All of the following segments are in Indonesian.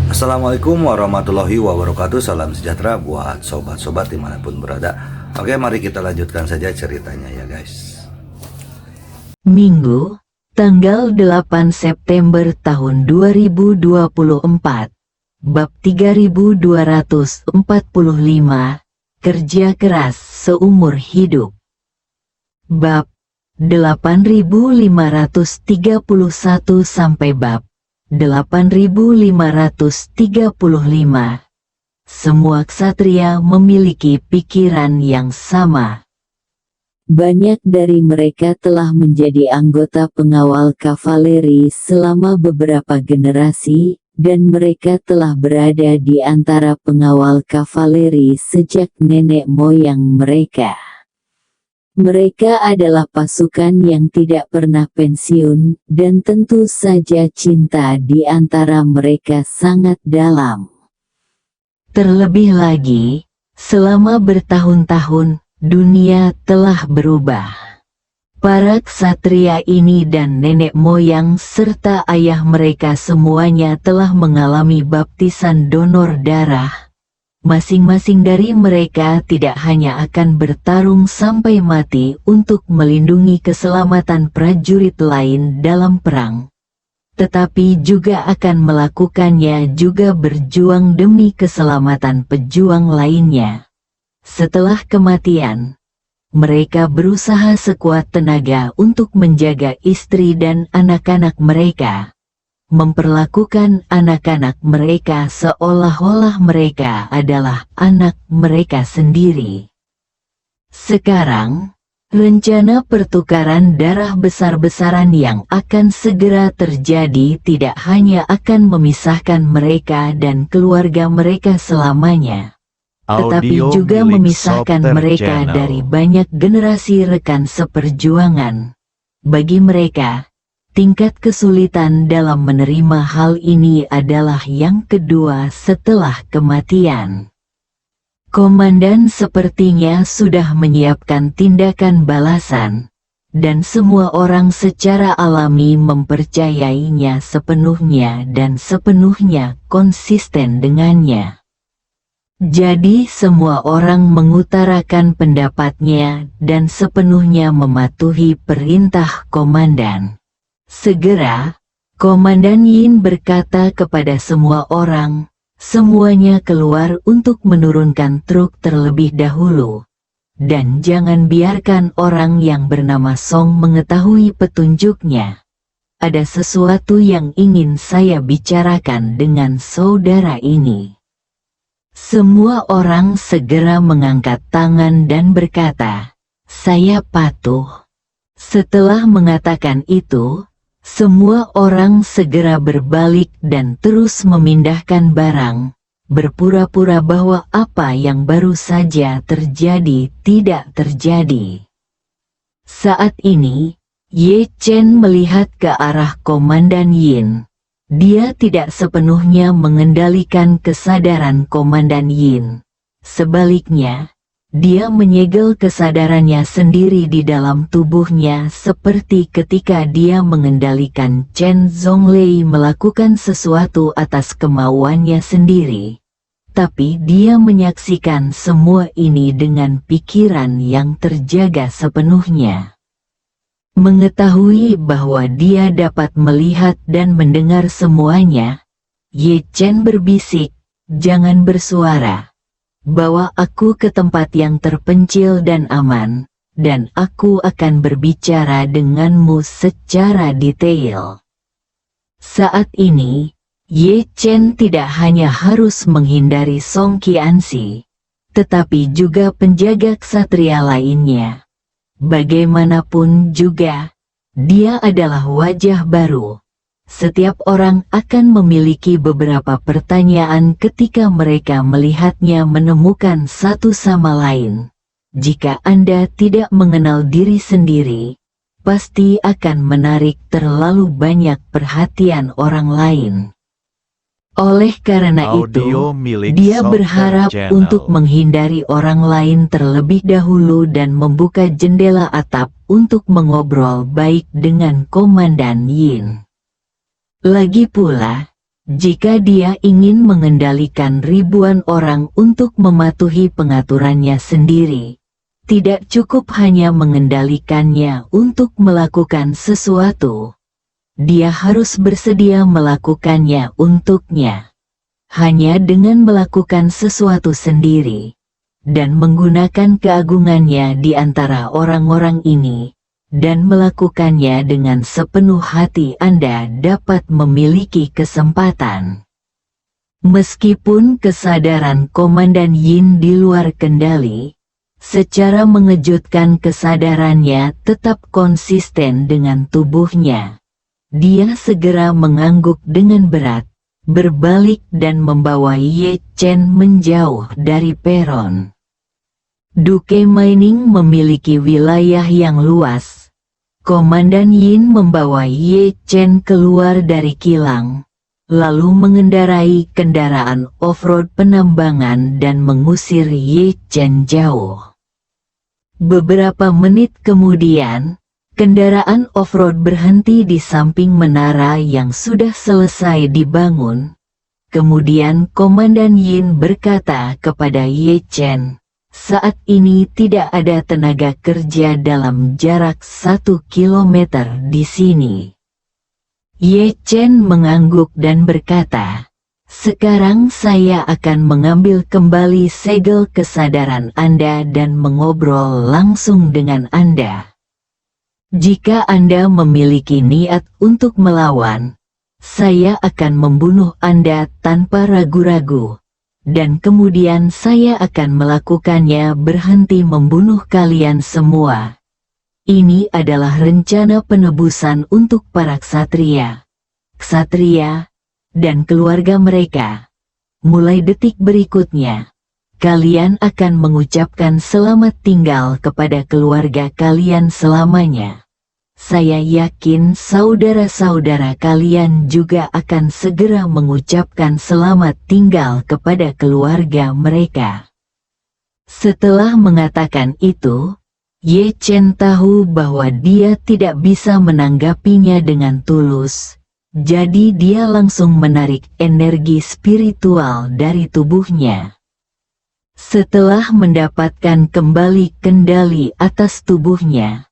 Assalamualaikum warahmatullahi wabarakatuh. Salam sejahtera buat sobat-sobat dimanapun berada. Oke, mari kita lanjutkan saja ceritanya ya guys. Minggu, tanggal 8 September tahun 2024. Bab 3245, Kerja keras seumur hidup. Bab 8531 sampai bab 8535. Semua ksatria memiliki pikiran yang sama. Banyak dari mereka telah menjadi anggota pengawal kavaleri selama beberapa generasi, dan mereka telah berada di antara pengawal kavaleri sejak nenek moyang mereka. Mereka adalah pasukan yang tidak pernah pensiun, dan tentu saja cinta di antara mereka sangat dalam. Terlebih lagi, selama bertahun-tahun, dunia telah berubah. Para ksatria ini dan nenek moyang serta ayah mereka semuanya telah mengalami baptisan donor darah. Masing-masing dari mereka tidak hanya akan bertarung sampai mati untuk melindungi keselamatan prajurit lain dalam perang, tetapi juga akan melakukannya juga berjuang demi keselamatan pejuang lainnya. Setelah kematian, mereka berusaha sekuat tenaga untuk menjaga istri dan anak-anak mereka, memperlakukan anak-anak mereka seolah-olah mereka adalah anak mereka sendiri. Sekarang, rencana pertukaran darah besar-besaran yang akan segera terjadi tidak hanya akan memisahkan mereka dan keluarga mereka selamanya, tetapi juga memisahkan mereka dari banyak generasi rekan seperjuangan. Bagi mereka, tingkat kesulitan dalam menerima hal ini adalah yang kedua setelah kematian. Komandan sepertinya sudah menyiapkan tindakan balasan, dan semua orang secara alami mempercayainya sepenuhnya dan sepenuhnya konsisten dengannya. Jadi semua orang mengutarakan pendapatnya dan sepenuhnya mematuhi perintah komandan. Segera, Komandan Yin berkata kepada semua orang, semuanya keluar untuk menurunkan truk terlebih dahulu. Dan jangan biarkan orang yang bernama Song mengetahui petunjuknya. Ada sesuatu yang ingin saya bicarakan dengan saudara ini. Semua orang segera mengangkat tangan dan berkata, saya patuh. Setelah mengatakan itu, semua orang segera berbalik dan terus memindahkan barang, berpura-pura bahwa apa yang baru saja terjadi tidak terjadi. Saat ini, Ye Chen melihat ke arah Komandan Yin. Dia tidak sepenuhnya mengendalikan kesadaran Komandan Yin. Sebaliknya, dia menyegel kesadarannya sendiri di dalam tubuhnya seperti ketika dia mengendalikan Chen Zhonglei melakukan sesuatu atas kemauannya sendiri. Tapi dia menyaksikan semua ini dengan pikiran yang terjaga sepenuhnya. Mengetahui bahwa dia dapat melihat dan mendengar semuanya, Ye Chen berbisik, jangan bersuara. Bawa aku ke tempat yang terpencil dan aman, dan aku akan berbicara denganmu secara detail. Saat ini, Ye Chen tidak hanya harus menghindari Song Qianxi, tetapi juga penjaga ksatria lainnya. Bagaimanapun juga, dia adalah wajah baru. Setiap orang akan memiliki beberapa pertanyaan ketika mereka melihatnya menemukan satu sama lain. Jika Anda tidak mengenal diri sendiri, pasti akan menarik terlalu banyak perhatian orang lain. Oleh karena itu, dia berharap untuk menghindari orang lain terlebih dahulu dan membuka jendela atap untuk mengobrol baik dengan Komandan Yin. Lagi pula, Jika dia ingin mengendalikan ribuan orang untuk mematuhi pengaturannya sendiri, tidak cukup hanya mengendalikannya untuk melakukan sesuatu. Dia harus bersedia melakukannya untuknya. Hanya dengan melakukan sesuatu sendiri dan menggunakan keagungannya di antara orang-orang ini, dan melakukannya dengan sepenuh hati, Anda dapat memiliki kesempatan. Meskipun kesadaran Komandan Yin di luar kendali, secara mengejutkan kesadarannya tetap konsisten dengan tubuhnya. Dia segera mengangguk dengan berat, berbalik dan membawa Ye Chen menjauh dari peron. Duke Mining memiliki wilayah yang luas. Komandan Yin membawa Ye Chen keluar dari kilang, lalu mengendarai kendaraan off-road penambangan dan mengusir Ye Chen jauh. Beberapa menit kemudian, kendaraan off-road berhenti di samping menara yang sudah selesai dibangun. Kemudian Komandan Yin berkata kepada Ye Chen, "Saat ini tidak ada tenaga kerja dalam jarak 1 kilometer di sini." Ye Chen mengangguk dan berkata, "Sekarang saya akan mengambil kembali segel kesadaran Anda dan mengobrol langsung dengan Anda. Jika Anda memiliki niat untuk melawan, saya akan membunuh Anda tanpa ragu-ragu. Dan kemudian saya akan melakukannya berhenti membunuh kalian semua. Ini adalah rencana penebusan untuk para ksatria, dan keluarga mereka. Mulai detik berikutnya, kalian akan mengucapkan selamat tinggal kepada keluarga kalian selamanya. Saya yakin saudara-saudara kalian juga akan segera mengucapkan selamat tinggal kepada keluarga mereka." Setelah mengatakan itu, Ye Chen tahu bahwa dia tidak bisa menanggapinya dengan tulus, jadi dia langsung menarik energi spiritual dari tubuhnya. Setelah mendapatkan kembali kendali atas tubuhnya,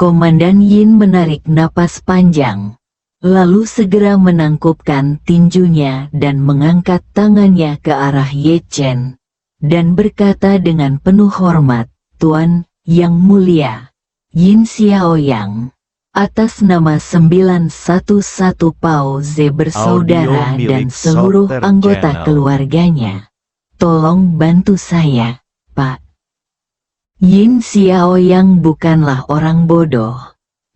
Komandan Yin menarik napas panjang, lalu segera menangkupkan tinjunya dan mengangkat tangannya ke arah Ye Chen, dan berkata dengan penuh hormat, "Tuan Yang Mulia, Yin Xiaoyang, atas nama 911 Pao Ze bersaudara Audio dan milik seluruh Soter anggota Channel. keluarganya, tolong bantu saya, Pak." Yin Xiaoyang bukanlah orang bodoh.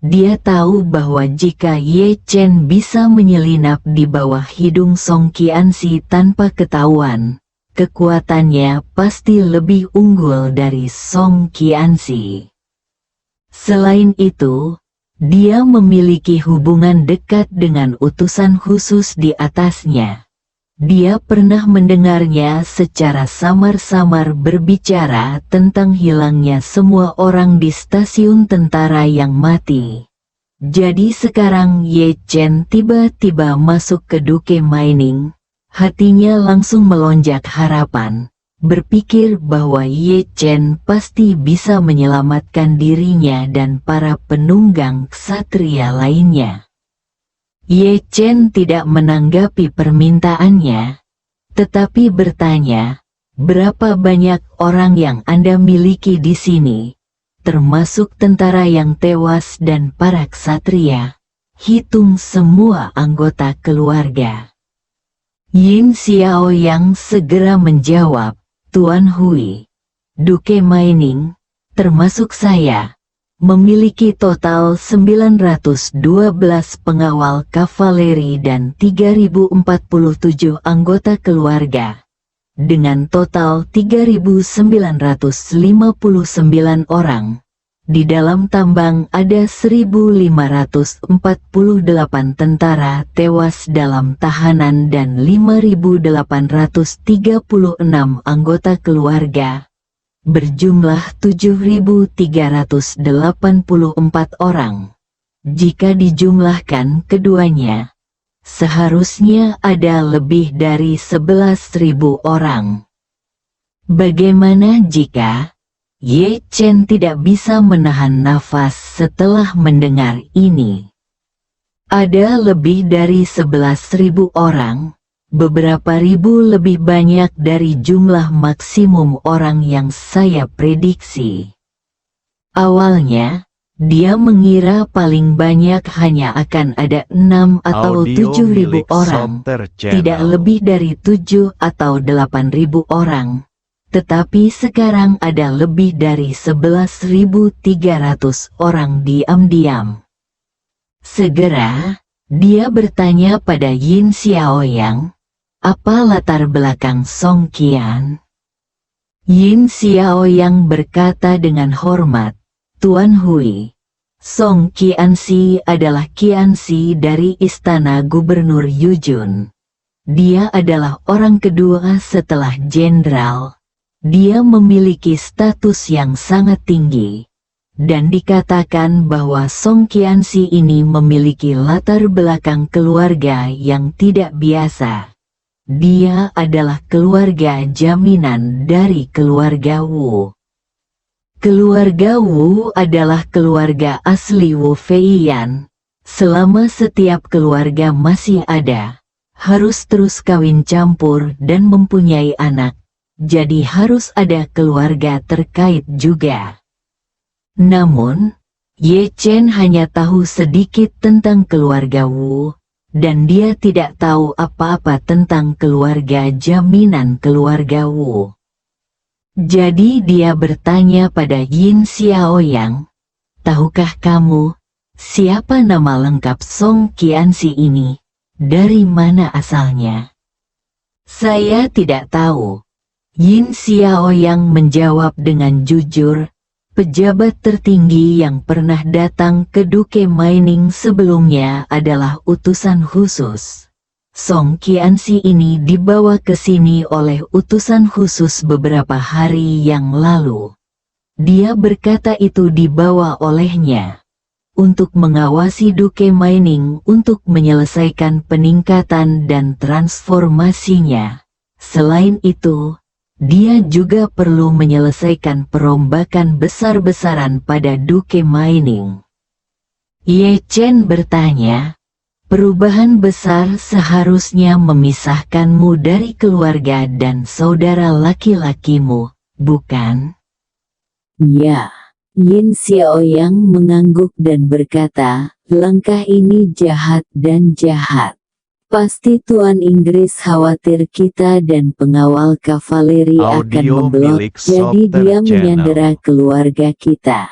Dia tahu bahwa jika Ye Chen bisa menyelinap di bawah hidung Song Qianxi tanpa ketahuan, kekuatannya pasti lebih unggul dari Song Qianxi. Selain itu, dia memiliki hubungan dekat dengan utusan khusus di atasnya. Dia pernah mendengarnya secara samar-samar berbicara tentang hilangnya semua orang di stasiun tentara yang mati. Jadi sekarang Ye Chen tiba-tiba masuk ke Duke Mining, hatinya langsung melonjak harapan, berpikir bahwa Ye Chen pasti bisa menyelamatkan dirinya dan para penunggang ksatria lainnya. Ye Chen tidak menanggapi permintaannya, tetapi bertanya, "Berapa banyak orang yang Anda miliki di sini, termasuk tentara yang tewas dan para ksatria? Hitung semua anggota keluarga." Yin Xiaoyang segera menjawab, "Tuan Hui, Duke Mining, termasuk saya, memiliki total 912 pengawal kavaleri dan 3047 anggota keluarga. Dengan total 3959 orang. Di dalam tambang ada 1548 tentara tewas dalam tahanan dan 5836 anggota keluarga. Berjumlah 7.384 orang. Jika dijumlahkan keduanya, seharusnya ada lebih dari 11.000 orang. Bagaimana jika Ye Chen tidak bisa menahan nafas setelah mendengar ini? Ada lebih dari 11.000 orang, beberapa ribu lebih banyak dari jumlah maksimum orang yang saya prediksi. Awalnya, dia mengira paling banyak hanya akan ada 6 atau 7.000 orang, tidak lebih dari 7 atau 8.000 orang. Tetapi sekarang ada lebih dari 11.300 orang diam-diam. Segera, dia bertanya pada Yin Xiaoyang, apa latar belakang Song Qian? Yin Xiaoyang berkata dengan hormat, Tuan Hui, Song Qianxi adalah Qianxi dari Istana Gubernur Yujun. Dia adalah orang kedua setelah jenderal. Dia memiliki status yang sangat tinggi. Dan dikatakan bahwa Song Qianxi ini memiliki latar belakang keluarga yang tidak biasa. Dia adalah keluarga jaminan dari keluarga Wu. Keluarga Wu adalah keluarga asli Wu Feiyan. Selama setiap keluarga masih ada, harus terus kawin campur dan mempunyai anak. Jadi harus ada keluarga terkait juga. Namun, Ye Chen hanya tahu sedikit tentang keluarga Wu, dan dia tidak tahu apa-apa tentang keluarga jaminan keluarga Wu. Jadi dia bertanya pada Yin Xiaoyang, tahukah kamu, siapa nama lengkap Song Qianxi ini? Dari mana asalnya? Saya tidak tahu. Yin Xiaoyang menjawab dengan jujur. Pejabat tertinggi yang pernah datang ke Duke Mining sebelumnya adalah utusan khusus. Song Qianxi ini dibawa ke sini oleh utusan khusus beberapa hari yang lalu. Dia berkata itu dibawa olehnya untuk mengawasi Duke Mining untuk menyelesaikan peningkatan dan transformasinya. Selain itu, dia juga perlu menyelesaikan perombakan besar-besaran pada Duke Mining. Ye Chen bertanya, perubahan besar seharusnya memisahkanmu dari keluarga dan saudara laki-lakimu, bukan? Ya, Yin Xiaoyang mengangguk dan berkata, langkah ini jahat dan jahat. Pasti Tuan Inggris khawatir kita dan pengawal kavaleri akan memblok, jadi dia menyandera keluarga kita.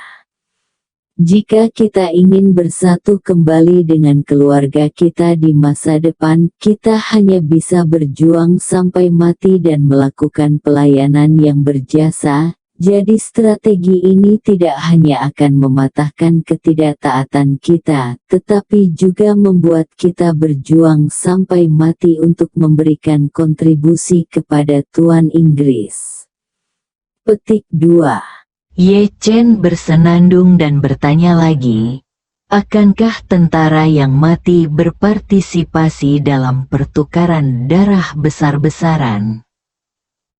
Jika kita ingin bersatu kembali dengan keluarga kita di masa depan, kita hanya bisa berjuang sampai mati dan melakukan pelayanan yang berjasa. Jadi strategi ini tidak hanya akan mematahkan ketidaktaatan kita, tetapi juga membuat kita berjuang sampai mati untuk memberikan kontribusi kepada Tuan Inggris. Petik 2. Ye Chen bersenandung dan bertanya lagi, akankah tentara yang mati berpartisipasi dalam pertukaran darah besar-besaran?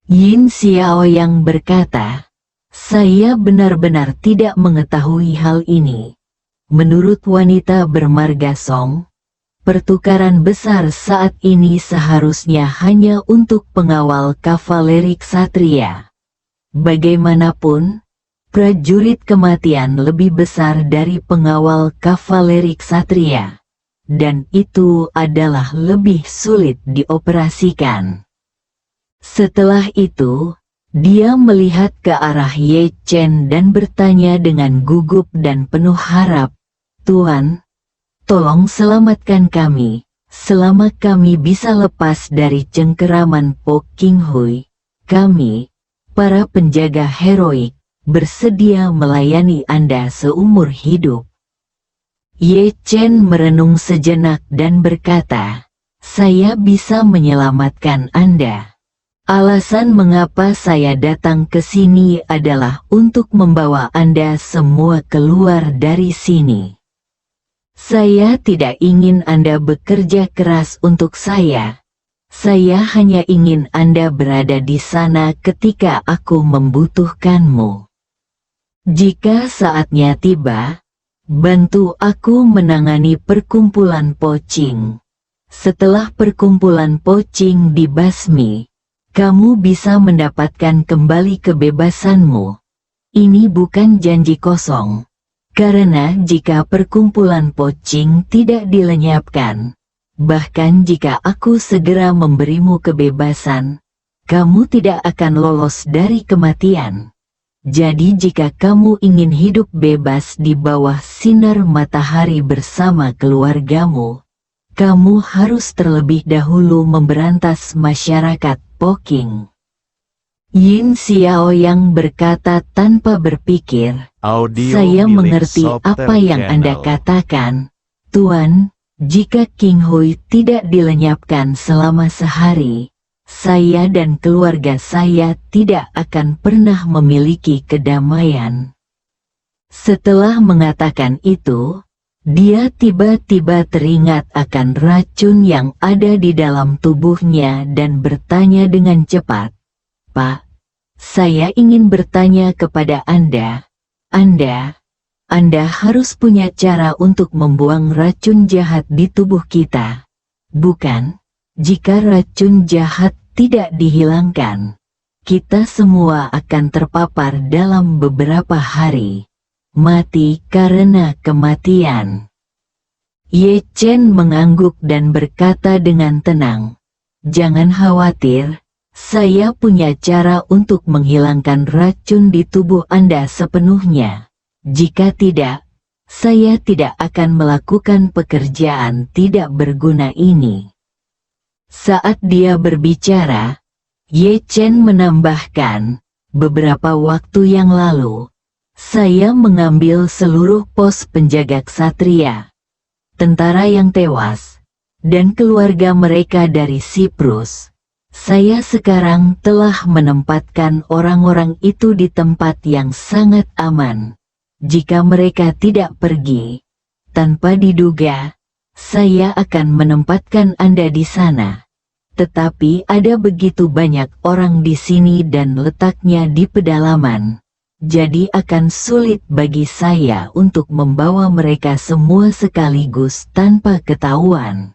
Yin Xiaoyang berkata, saya benar-benar tidak mengetahui hal ini. Menurut wanita bermarga Song, pertukaran besar saat ini seharusnya hanya untuk pengawal kavaleri ksatria. Bagaimanapun, prajurit kematian lebih besar dari pengawal kavaleri ksatria, dan itu adalah lebih sulit dioperasikan. Setelah itu, dia melihat ke arah Ye Chen dan bertanya dengan gugup dan penuh harap, Tuan, tolong selamatkan kami, selama kami bisa lepas dari cengkeraman Po King Hui. Kami, para penjaga heroik, bersedia melayani Anda seumur hidup. Ye Chen merenung sejenak dan berkata, saya bisa menyelamatkan Anda. Alasan mengapa saya datang ke sini adalah untuk membawa Anda semua keluar dari sini. Saya tidak ingin Anda bekerja keras untuk saya. Saya hanya ingin Anda berada di sana ketika aku membutuhkanmu. Jika saatnya tiba, bantu aku menangani perkumpulan pocing. Setelah perkumpulan pocing dibasmi, kamu bisa mendapatkan kembali kebebasanmu. Ini bukan janji kosong. Karena jika perkumpulan pocing tidak dilenyapkan, bahkan jika aku segera memberimu kebebasan, kamu tidak akan lolos dari kematian. Jadi jika kamu ingin hidup bebas di bawah sinar matahari bersama keluargamu, kamu harus terlebih dahulu memberantas masyarakat Poking. Yin Xiaoyang berkata tanpa berpikir, saya mengerti apa yang Anda katakan, Tuan. Jika King Hui tidak dilenyapkan selama sehari, saya dan keluarga saya tidak akan pernah memiliki kedamaian. Setelah mengatakan itu, dia tiba-tiba teringat akan racun yang ada di dalam tubuhnya dan bertanya dengan cepat, Pak, saya ingin bertanya kepada Anda harus punya cara untuk membuang racun jahat di tubuh kita. Bukan? Jika racun jahat tidak dihilangkan, kita semua akan terpapar dalam beberapa hari. Mati karena kematian. Ye Chen mengangguk dan berkata dengan tenang, jangan khawatir, saya punya cara untuk menghilangkan racun di tubuh Anda sepenuhnya. Jika tidak, saya tidak akan melakukan pekerjaan tidak berguna ini. Saat dia berbicara, Ye Chen menambahkan, beberapa waktu yang lalu, saya mengambil seluruh pos penjaga ksatria, tentara yang tewas, dan keluarga mereka dari Siprus. Saya sekarang telah menempatkan orang-orang itu di tempat yang sangat aman. Jika mereka tidak pergi, tanpa diduga, saya akan menempatkan Anda di sana. Tetapi ada begitu banyak orang di sini dan letaknya di pedalaman. Jadi akan sulit bagi saya untuk membawa mereka semua sekaligus tanpa ketahuan.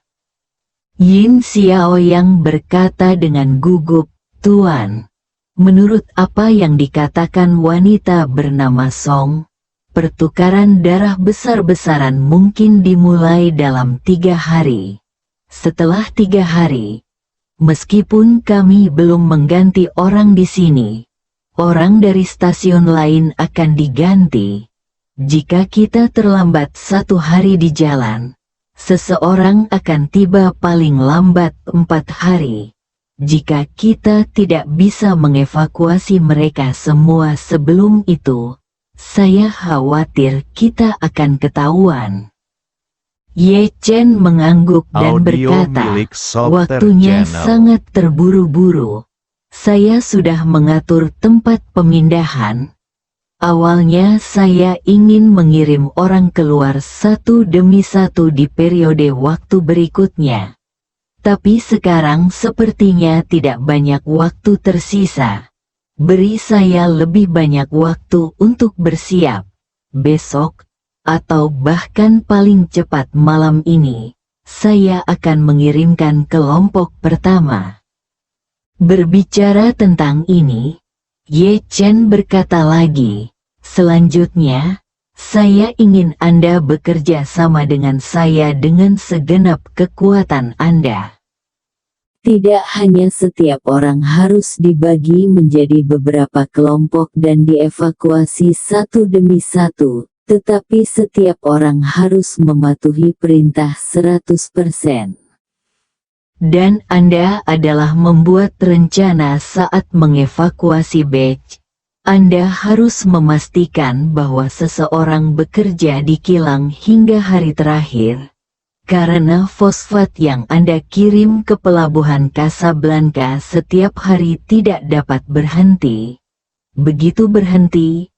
Yin Xiaoyang berkata dengan gugup, Tuan, menurut apa yang dikatakan wanita bernama Song, pertukaran darah besar-besaran mungkin dimulai dalam 3 hari. Setelah 3 hari, meskipun kami belum mengganti orang di sini, orang dari stasiun lain akan diganti. Jika kita terlambat 1 hari di jalan, seseorang akan tiba paling lambat 4 hari. Jika kita tidak bisa mengevakuasi mereka semua sebelum itu, saya khawatir kita akan ketahuan. Ye Chen mengangguk dan berkata, waktunya sangat terburu-buru. Saya sudah mengatur tempat pemindahan. Awalnya saya ingin mengirim orang keluar satu demi satu di periode waktu berikutnya. Tapi sekarang sepertinya tidak banyak waktu tersisa. Beri saya lebih banyak waktu untuk bersiap. Besok, atau bahkan paling cepat malam ini, saya akan mengirimkan kelompok pertama. Berbicara tentang ini, Ye Chen berkata lagi, selanjutnya, saya ingin Anda bekerja sama dengan saya dengan segenap kekuatan Anda. Tidak hanya setiap orang harus dibagi menjadi beberapa kelompok dan dievakuasi satu demi satu, tetapi setiap orang harus mematuhi perintah 100%. Dan Anda adalah membuat rencana saat mengevakuasi batch. Anda harus memastikan bahwa seseorang bekerja di kilang hingga hari terakhir. Karena fosfat yang Anda kirim ke pelabuhan Casablanca setiap hari tidak dapat berhenti. Begitu berhenti,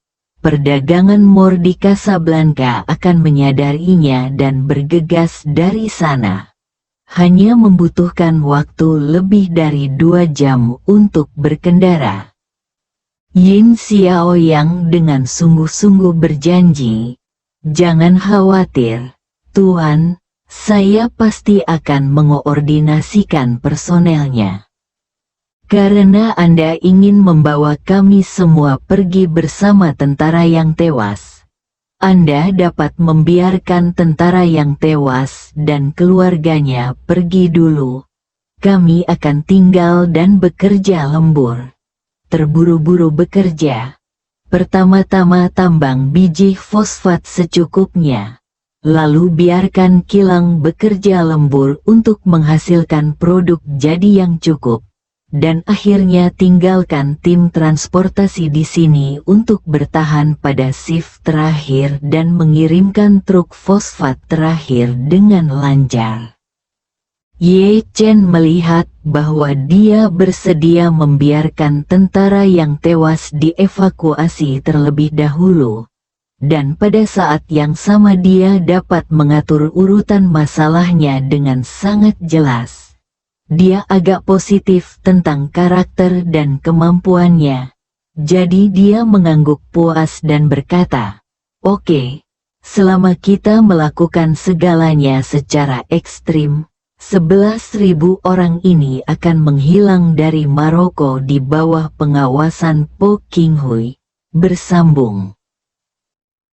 perdagangan Moor di Casablanca akan menyadarinya dan bergegas dari sana. Hanya membutuhkan waktu lebih dari 2 jam untuk berkendara. Yin Xiaoyang dengan sungguh-sungguh berjanji, "Jangan khawatir, Tuan, saya pasti akan mengoordinasikan personelnya. Karena Anda ingin membawa kami semua pergi bersama tentara yang tewas. Anda dapat membiarkan tentara yang tewas dan keluarganya pergi dulu. Kami akan tinggal dan bekerja lembur. Terburu-buru bekerja. Pertama-tama tambang biji fosfat secukupnya. Lalu biarkan kilang bekerja lembur untuk menghasilkan produk jadi yang cukup. Dan akhirnya tinggalkan tim transportasi di sini untuk bertahan pada shift terakhir dan mengirimkan truk fosfat terakhir dengan lancar." Ye Chen melihat bahwa dia bersedia membiarkan tentara yang tewas dievakuasi terlebih dahulu, dan pada saat yang sama dia dapat mengatur urutan masalahnya dengan sangat jelas. Dia agak positif tentang karakter dan kemampuannya. Jadi dia mengangguk puas dan berkata, "Oke, selama kita melakukan segalanya secara ekstrim, 11.000 orang ini akan menghilang dari Maroko di bawah pengawasan Po Qinghui." Bersambung.